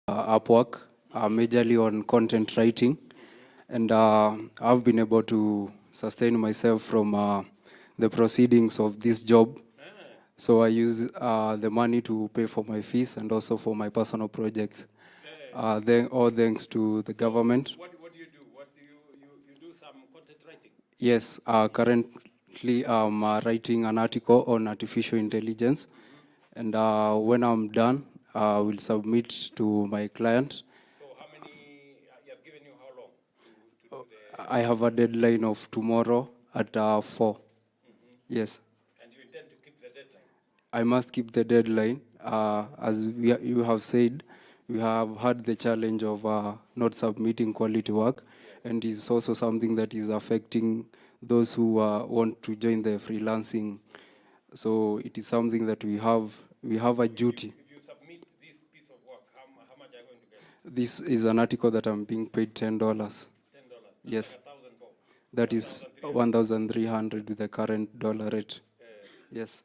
Upwork, majorly on content writing. And I've been able to sustain myself from the proceedings of this job. So I use the money to pay for my fees and also for my personal projects. Then all thanks to the government. What do you do? You do some content writing? Yes, currently I'm writing an article on artificial intelligence. And when I'm done, I will submit to my client. So how many, he has given you how long to do the... I have a deadline of tomorrow at 4. Yes. And you intend to keep the deadline? I must keep the deadline. As you have said, we have had the challenge of not submitting quality work, and it's also something that is affecting those who want to join the freelancing. So it is something that we have a duty. If you submit this piece of work, how much are you going to get? This is an article that I'm being paid $10. $10? Yes. Like 1,000 bob? That is 1,300 with the current dollar rate. Yes.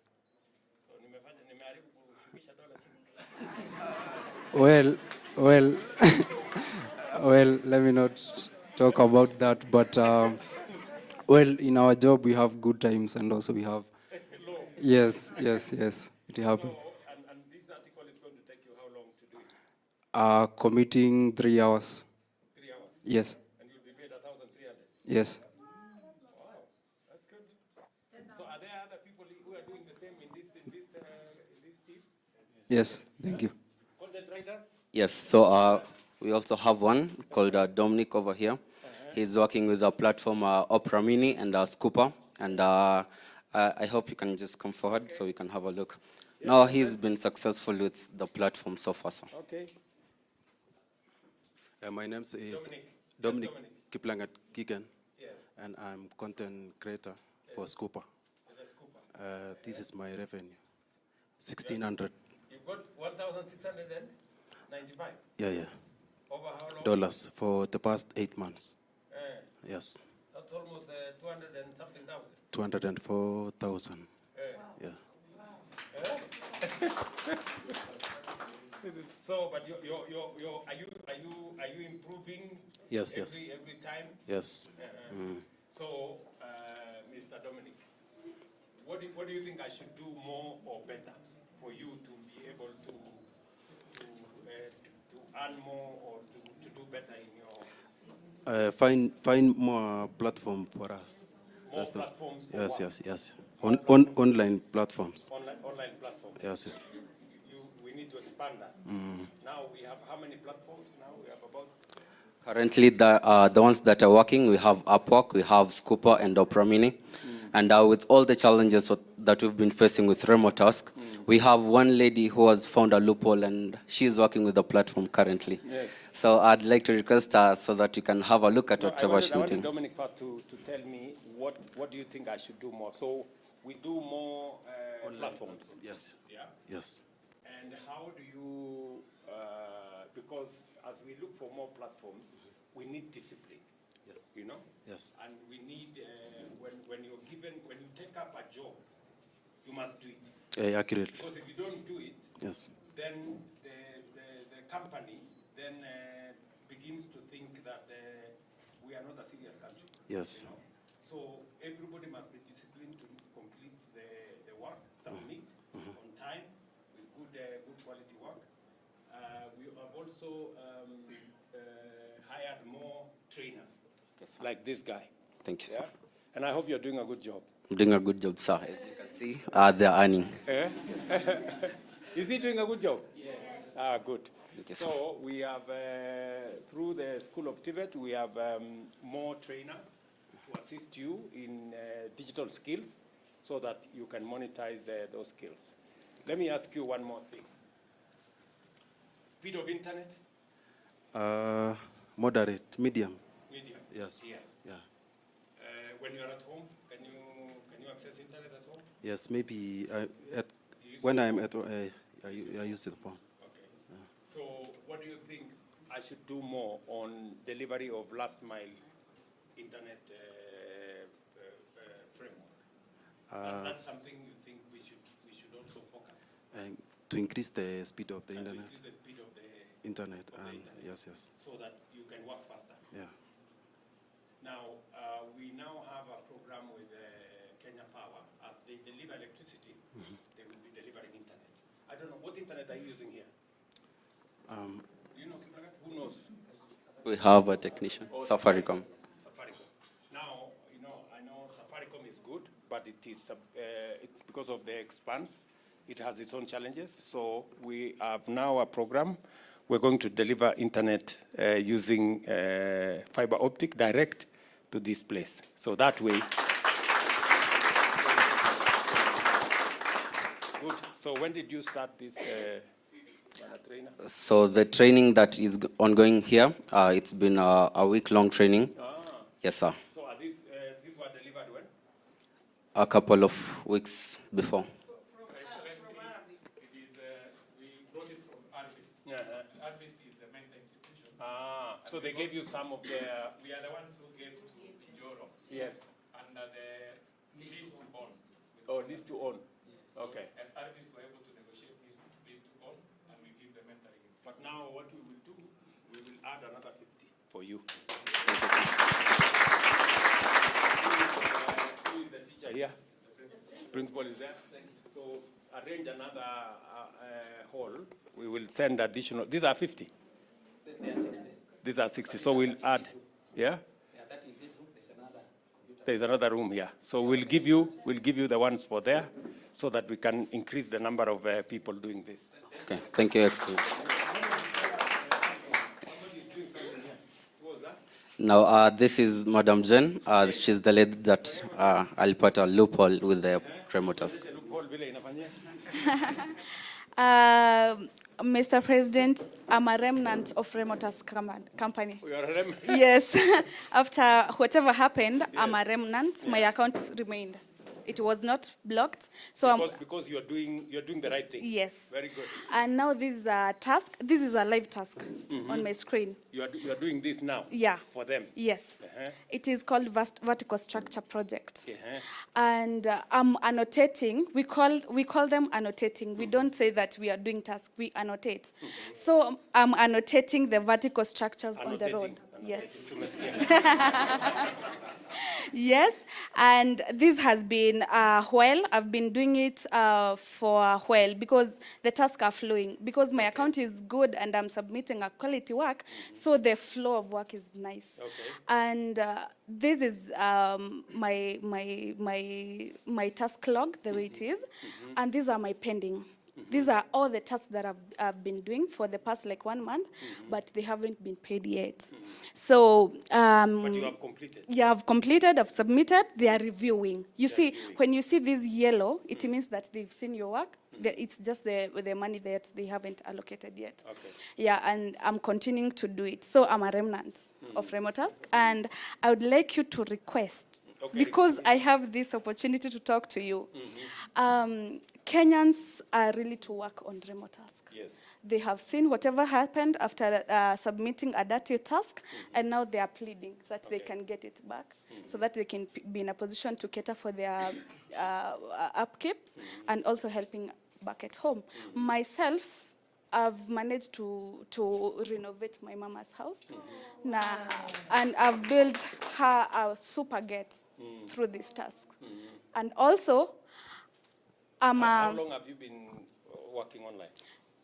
So nimeharibu kushukisha dola chini. Well, well, let me not talk about that. But well, in our job we have good times and also we have. Yes, it happens. So, and this article is going to take you how long to do it? Committing 3 hours. 3 hours? Yes. And you'll be paid 1,300? Yes. Wow, that's good. So are there other people who are doing the same in this team? Yes, thank you. Content writers? Yes, so we also have one called Dominic over here. He's working with a platform Opera Mini and Scooper, and I hope you can just come forward so we can have a look. Now he's been successful with the platform so far, sir. Okay. My name is Dominic. Kiplangat Kigen, Yes. and I'm content creator for Scooper. This is my revenue, 1,600. You've got 1,695? Yeah. Over how long? Dollars for the past 8 months. Yes. That's almost 200 and something thousand. 204,000. Yeah. So, but are you improving? Yes. Every time? Yes. So, Mr. Dominic, what do you think I should do more or better for you to be able to earn more or to do better in your... Find more platform for us. More platforms for Yes. Online platforms. Online platforms. Yes. We need to expand that. Now we have how many platforms now? We have about... Currently, the ones that are working, we have Upwork, we have Scooper and Opera Mini. And with all the challenges that we've been facing with remote task, we have one lady who has found a loophole and she's working with the platform currently. Yes. So I'd like to request her so that you can have a look at whatever she's I wanted doing. Dominic first to tell me what do you think I should do more. So we do more platforms. Yes. Yeah. Yes. And how do you, because as we look for more platforms, we need discipline. Yes. You know? Yes. And we need, when you take up a job, you must do it. Accurate. Because if you don't do it, Yes. then the company then begins to think that we are not a serious country. Yes. You know? So everybody must be disciplined to complete the work, submit on time with good quality work. We have also hired more trainers, like this guy. Thank you, sir. And I hope you're doing a good job. I'm doing a good job, sir. As you can see, they're earning. Is he doing a good job? Yes. Good. Thank you, sir. So we have, through the School of Tibet, we have more trainers to assist you in digital skills so that you can monetize those skills. Let me ask you one more thing. Speed of internet? Moderate, medium. Medium? Yes. Yeah. When you're at home, can you access internet at home? Yes, maybe when I'm at I use the phone. Okay. Yeah. So what do you think I should do more on delivery of last mile internet framework? That's something you think we should also focus. And to increase the speed of the internet. Increase the speed of the internet, and yes. So that you can work faster. Yeah. Now, we now have a program with Kenya Power. As they deliver electricity, they will be delivering internet. I don't know, what internet are you using here? Do you know, who knows? We have a technician, Safaricom. Safaricom. Now, I know Safaricom is good, but it is it's because of the expanse. It has its own challenges. So we have now a program. We're going to deliver internet using fiber optic direct to this place. So that way. Good. So when did you start this trainer? So the training that is ongoing here, it's been a week-long training. Yes, sir. So are these were delivered when? A couple of weeks before. We brought it from Harvest. Harvest is the mentor institution. So they gave you some of their... We are the ones who gave to Njoro. Yes. Under the lease to own. Oh, lease to own. Yes. Okay. And Harvest were able to negotiate lease to own, and we give the mentoring. But now what we will do, we will add another 50 for you. Who is the teacher here? The principal is there. So arrange another hall. We will send additional. These are 50. These are 60. So we'll add. Yeah. There's another room here. So we'll give you the ones for there, so that we can increase the number of people doing this. Okay, thank you, Excellent. Now, this is Madam Jen. She's the lady that I'll put a loophole with the remote task. Mr. President, I'm a remnant of Remot company. You are a remnant? Yes. After whatever happened, I'm a remnant. My account remained. It was not blocked. So because you're doing the right thing. Yes. Very good. And now this is a task. This is a live task on my screen. You are doing this now. Yeah. For them. Yes. Uh-huh. It is called vertical structure project. Uh-huh. And I'm annotating. We call them annotating. We don't say that we are doing tasks. We annotate. So I'm annotating the vertical structures on the road. Yes. Yes, and this has been a while. I've been doing it for a while because the tasks are flowing. Because my account is good and I'm submitting a quality work, so the flow of work is nice. Okay. And this is my task log, the way it is, and these are my pending. These are all the tasks that I've been doing for the past 1 month, but they haven't been paid yet. So, but you have completed. Yeah, I've completed, I've submitted, they are reviewing. You see, when you see this yellow, it means that they've seen your work. It's just the money that they haven't allocated yet. Okay. Yeah, and I'm continuing to do it. So I'm a remnant of Remot Task, and I would like you to request, because I have this opportunity to talk to you. Kenyans are really to work on Remot Task. Yes. They have seen whatever happened after submitting a dirty task, and now they are pleading that they can get it back, so that they can be in a position to cater for their upkeeps and also helping back at home. Myself, I've managed to renovate my mama's house, and I've built her a super gate through this task. And also, how long have you been working online?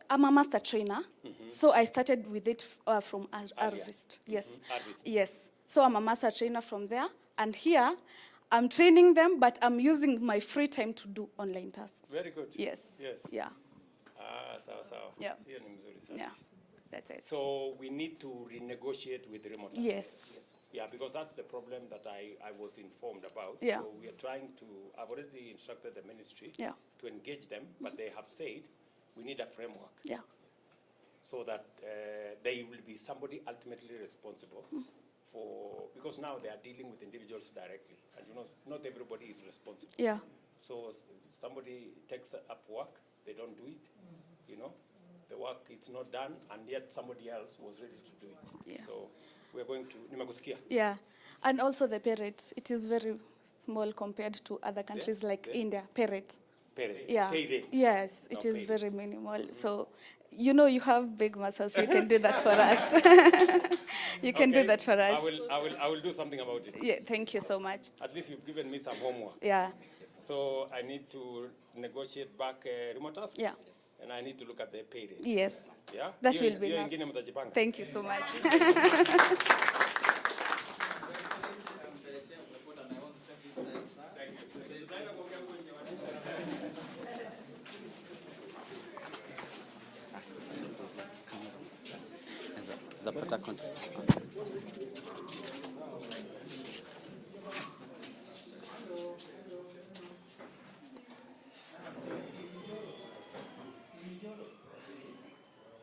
I'm a master trainer, so I started with it from Harvest. Yes, yes. So I'm a master trainer from there, and here I'm training them, but I'm using my free time to do online tasks. Very good. Yes. Yes. Yeah. Sawa. Yeah. Hiyo ni mzuri sana. Yeah. That's it. So we need to renegotiate with Remot. Yes. Yeah, because that's the problem that I was informed about. Yeah. So we are trying to, I've already instructed the ministry to engage them, but they have said we need a framework. Yeah. So that they will be somebody ultimately responsible for, because now they are dealing with individuals directly. And not everybody is responsible. Yeah. So somebody takes up work, they don't do it, the work it's not done, and yet somebody else was ready to do it. Yeah. So we're going to, nimegusikia. Yeah. And also the pay rate, it is very small compared to other countries like India, pay rate. Pay rate. Yeah. Pay rate. Yes, it No, is pay very minimal. So You know, you have big muscles. You can do that for us. You can do Okay. that for us. I will do something about it. Yeah, thank you so much. At least you've given me some homework. Yeah, So I need to negotiate back remote task. yeah, And I need to look at the pay rate. yes. Yeah? That Hiyo- will be hiyo enough. ingine mtajipanga. Thank you so much. Zapata contact.